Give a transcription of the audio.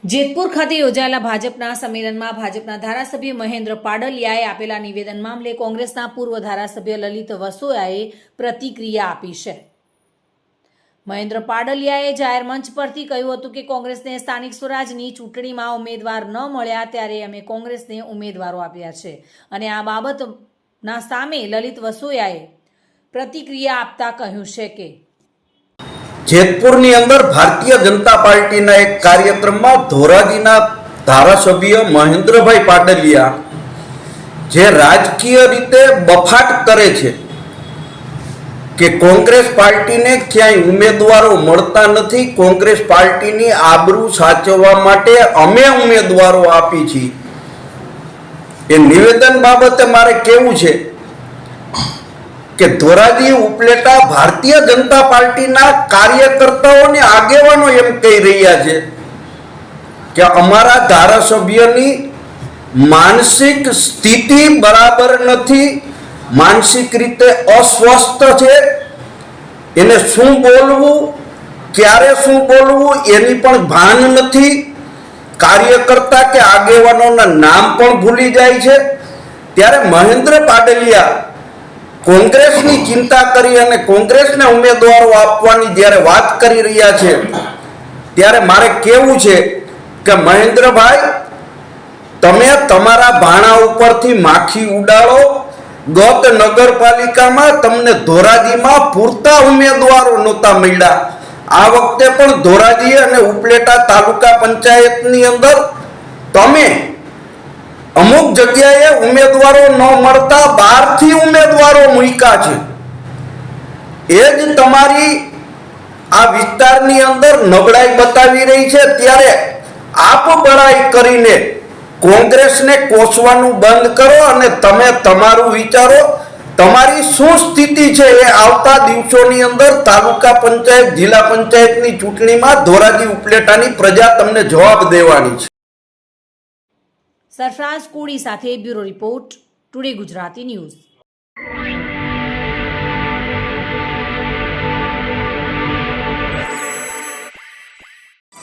જેતપુર ખાતે યોજાયેલા ભાજપના સંમેલનમાં ભાજપના ધારાસભ્ય મહેન્દ્ર પાડલિયાએ આપેલા નિવેદન મામલે કોંગ્રેસના પૂર્વ ધારાસભ્ય લલિત વસોયાએ પ્રતિક્રિયા આપી છે। મહેન્દ્ર પાડલિયાએ જાહેર મંચ પરથી કહ્યું હતું કે કોંગ્રેસને સ્થાનિક સ્વરાજની ચૂંટણીમાં ઉમેદવાર ન મળ્યા ત્યારે અમે કોંગ્રેસને ઉમેદવારો આપ્યા છે અને આ બાબતના સામે લલિત વસોયાએ પ્રતિક્રિયા આપતા કહ્યું છે કે જેતપુરની અંદર ભારતીય જનતા પાર્ટીના એક કાર્યક્રમમાં ધોરાજીના ધારાસભ્ય મહેન્દ્રભાઈ પાડલિયા જે રાજકીય રીતે બફાટ કરે છે કે કોંગ્રેસ પાર્ટીને ક્યાંય ઉમેદવારો મળતા નથી, કોંગ્રેસ પાર્ટીની આબરૂ સાચવવા માટે અમે ઉમેદવારો આપી છીએ, એ નિવેદન બાબતે મારે કહેવું છે કે ધોરાજી ઉપલેટા ભારતીય જનતા પાર્ટીના કાર્યકર્તાઓને આગેવાનો એમ કહી રહ્યા છે કે અમારા ધારાસભ્યની માનસિક સ્થિતિ બરાબર નથી, માનસિક રીતે અસ્વસ્થ છે, એને શું બોલવું, ક્યારે શું બોલવું એની પણ ભાન નથી, કાર્યકર્તા કે આગેવાનોના નામ પણ ભૂલી જાય છે। ત્યારે મહેન્દ્ર પાડલિયા કોંગ્રેસની ચિંતા કરી અને કોંગ્રેસને ઉમેદવારો આપવાની જ્યારે વાત કરી રહ્યા છે ત્યારે મારે કહેવું છે કે મહેન્દ્રભાઈ, તમે તમારા ભાણા ઉપરથી માખી ઉડાડો। ગત નગરપાલિકામાં તમને ધોરાજીમાં પૂરતા ઉમેદવારો નહોતા મળ્યા, આ વખતે પણ ધોરાજી અને ઉપલેટા તાલુકા પંચાયતની અંદર તમે અમુક જગ્યાએ ઉમેદવારો ન મળતા બહારથી ઉમેદવારો મૂક્યા છે। એ જ તમારી આ વિસ્તારની અંદર નબળાઈ બતાવી રહી છે। ત્યારે આપ બળાઈ કરીને કોંગ્રેસને કોસવાનું બંધ કરો અને તમે તમારું વિચારો, તમારી શું સ્થિતિ છે એ આવતા દિવસોની અંદર તાલુકા પંચાયત, જિલ્લા પંચાયતની ચૂંટણીમાં ધોરાજી ઉપલેટાની પ્રજા તમને જવાબ દેવાની છે। સરફરાઝ કોડી સાથે bureau report, today Gujarati news.